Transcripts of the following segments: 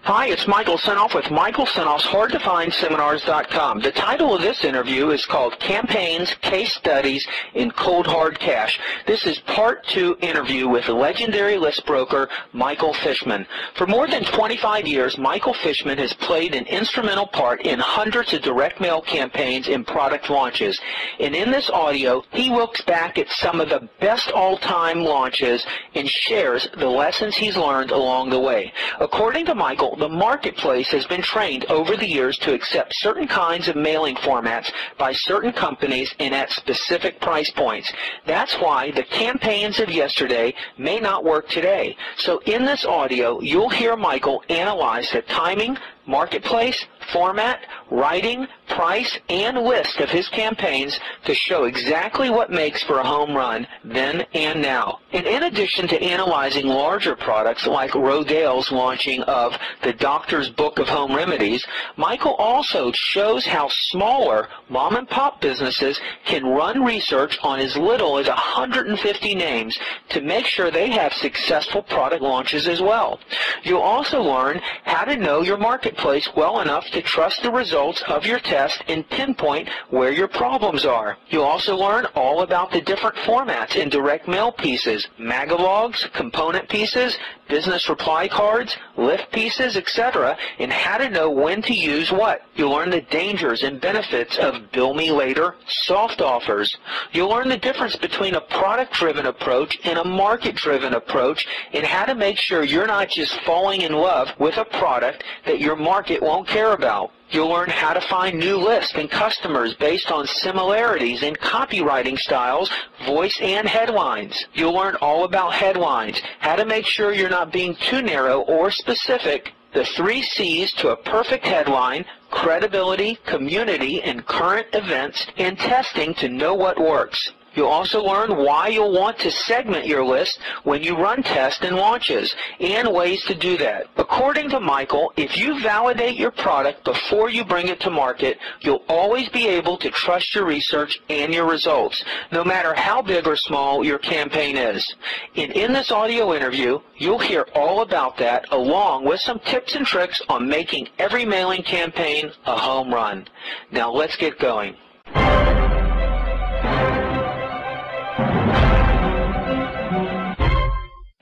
Hi, it's Michael Senoff with Michael Senoff's HardToFindSeminars.com. The title of this interview is called Campaigns, Case Studies in Cold Hard Cash. This is part 2 interview with legendary list broker Michael Fishman. For more than 25 years, Michael Fishman has played an instrumental part in hundreds of direct mail campaigns and product launches. And in this audio, he looks back at some of the best all-time launches and shares the lessons he's learned along the way. According to Michael, the marketplace has been trained over the years to accept certain kinds of mailing formats by certain companies and at specific price points. That's why the campaigns of yesterday may not work today. So in this audio, you'll hear Michael analyze the timing, marketplace, format, writing, price, and list of his campaigns to show exactly what makes for a home run then and now. And in addition to analyzing larger products like Rodale's launching of the Doctor's Book of Home Remedies, Michael also shows how smaller mom-and-pop businesses can run research on as little as 150 names to make sure they have successful product launches as well. You'll also learn how to know your marketplace well enough to trust the results of your test and pinpoint where your problems are. You'll also learn all about the different formats in direct mail pieces, magalogs, component pieces, business reply cards, lift pieces, etc., and how to know when to use what. You'll learn the dangers and benefits of bill me later, soft offers. You'll learn the difference between a product-driven approach and a market-driven approach and how to make sure you're not just falling in love with a product that your market won't care about. You'll learn how to find new lists and customers based on similarities in copywriting styles, voice, and headlines. You'll learn all about headlines, how to make sure you're not being too narrow or specific, the 3 C's to a perfect headline, credibility, community, and current events, and testing to know what works. You'll also learn why you'll want to segment your list when you run tests and launches, and ways to do that. According to Michael, if you validate your product before you bring it to market, you'll always be able to trust your research and your results, no matter how big or small your campaign is. And in this audio interview, you'll hear all about that, along with some tips and tricks on making every mailing campaign a home run. Now let's get going.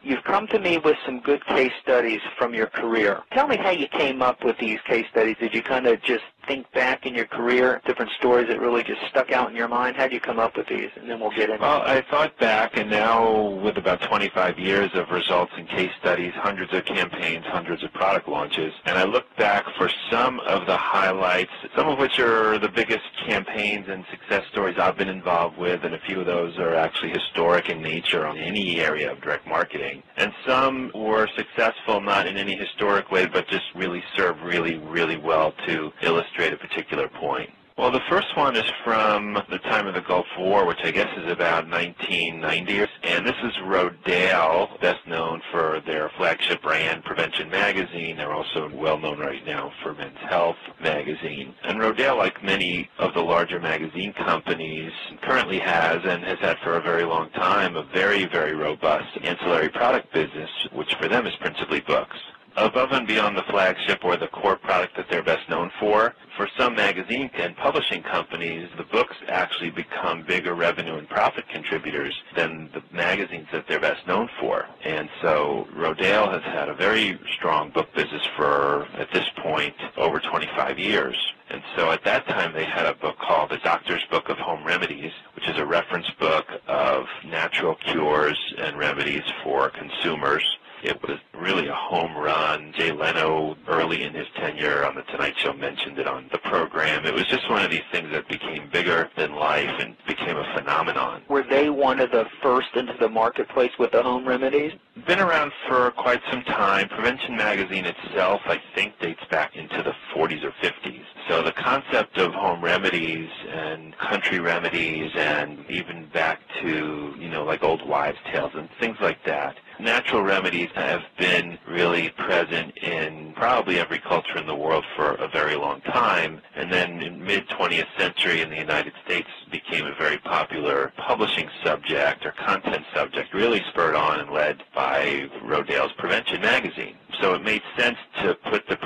You've come to me with some good case studies from your career. Tell me how you came up with these case studies. Did you kind of just think back in your career, different stories that really just stuck out in your mind? How did you come up with these? And then we'll get into Well, I thought back, and now with about 25 years of results and case studies, hundreds of campaigns, hundreds of product launches, and I looked back for some of the highlights, some of which are the biggest campaigns and success stories I've been involved with, and a few of those are actually historic in nature on any area of direct marketing. And some were successful not in any historic way, but just really served really well to illustrate a particular point. Well, the first one is from the time of the Gulf War, which I guess is about 1990. And this is Rodale, best known for their flagship brand, Prevention Magazine. They're also well known right now for Men's Health Magazine. And Rodale, like many of the larger magazine companies, currently has and has had for a very long time a very robust ancillary product business, which for them is principally books. Above and beyond the flagship or the core product that they're best known for some magazine and publishing companies, the books actually become bigger revenue and profit contributors than the magazines that they're best known for. And so Rodale has had a very strong book business for, at this point, over 25 years. And so at that time they had a book called The Doctor's Book of Home Remedies, which is a reference book of natural cures and remedies for consumers. It was really a home run. Jay Leno, early in his tenure on The Tonight Show, mentioned it on the program. It was just one of these things that became bigger than life and became a phenomenon. Were they one of the first into the marketplace with the home remedies? Been around for quite some time. Prevention Magazine itself, I think, dates back into the 40s or 50s. So the concept of home remedies and country remedies and even back to, like old wives' tales and things like that, natural remedies have been really present in probably every culture in the world for a very long time, and then in mid-20th century in the United States became a very popular publishing subject or content subject, really spurred on and led by Rodale's Prevention Magazine. So it made sense to put the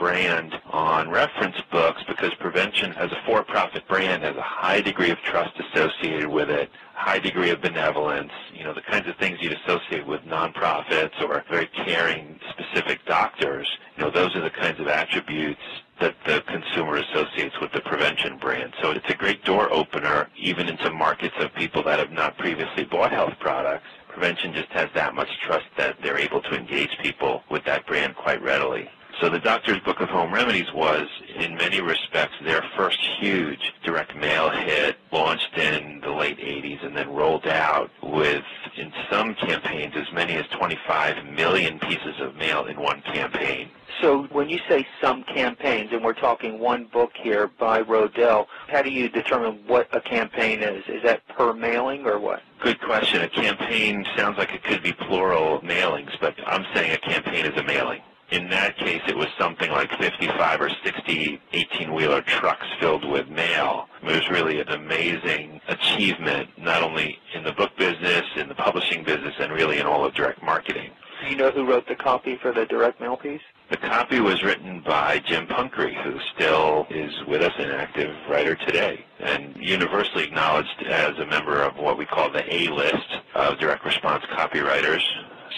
brand on reference books because prevention as a for-profit brand has a high degree of trust associated with it, high degree of benevolence, the kinds of things you'd associate with nonprofits or very caring, specific doctors. Those are the kinds of attributes that the consumer associates with the prevention brand. So it's a great door opener even into markets of people that have not previously bought health products. Prevention just has that much trust that they're able to engage people with that brand quite readily. So the Doctor's Book of Home Remedies was, in many respects, their first huge direct mail hit, launched in the late 80s and then rolled out with, in some campaigns, as many as 25 million pieces of mail in one campaign. So when you say some campaigns, and we're talking one book here by Rodale, how do you determine what a campaign is? Is that per mailing or what? Good question. A campaign sounds like it could be plural mailings, but I'm saying a campaign is a mailing. In that case, it was something like 55 or 60 18-wheeler trucks filled with mail. It was really an amazing achievement, not only in the book business, in the publishing business, and really in all of direct marketing. Do you know who wrote the copy for the direct mail piece? The copy was written by Jim Punckery, who still is with us, an active writer today, and universally acknowledged as a member of what we call the A-list of direct response copywriters.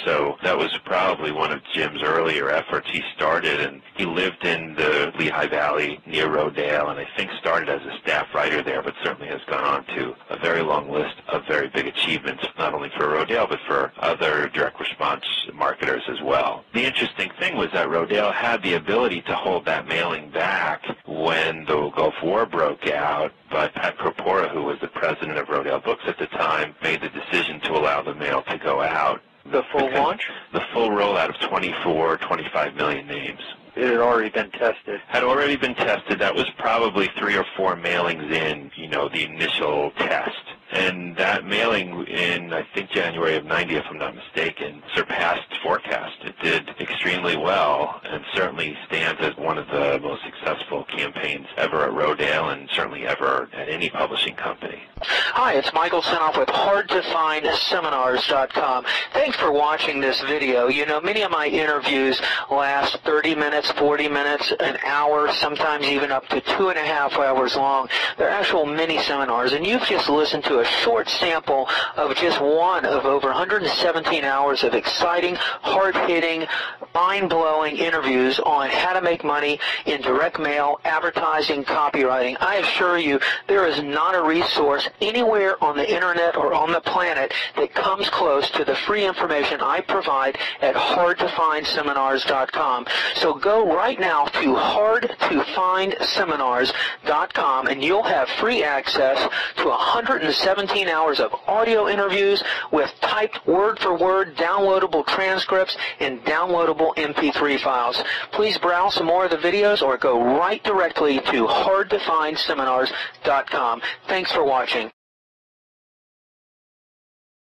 So that was probably one of Jim's earlier efforts. He started, and he lived in the Lehigh Valley near Rodale, and I think started as a staff writer there, but certainly has gone on to a very long list of very big achievements, not only for Rodale, but for other direct response marketers as well. The interesting thing was that Rodale had the ability to hold that mailing back when the Gulf War broke out, but Pat Corpora, who was the president of Rodale Books at the time, made the decision to allow the mail to go out. The full launch? The full rollout of 24, 25 million names. It had already been tested. Had already been tested. That was probably 3 or 4 mailings in, the initial test. And that mailing in, I think, January of 90, if I'm not mistaken, surpassed forecast. It did extremely well and certainly stands as one of the most successful campaigns ever at Rodale and certainly ever at any publishing company. Hi, it's Michael Senoff with HardToFindSeminars.com. Thanks for watching this video. Many of my interviews last 30 minutes, 40 minutes, an hour, sometimes even up to 2.5 hours long. They're actual mini seminars, and you've just listened to a short sample of just one of over 117 hours of exciting, hard-hitting, mind-blowing interviews on how to make money in direct mail, advertising, copywriting. I assure you, there is not a resource anywhere on the internet or on the planet that comes close to the free information I provide at HardToFindSeminars.com. So go right now to HardToFindSeminars.com and you'll have free access to 117 hours of audio interviews with typed word-for-word downloadable transcripts and downloadable MP3 files. Please browse some more of the videos or go right directly to HardToFindSeminars.com. Thanks for watching.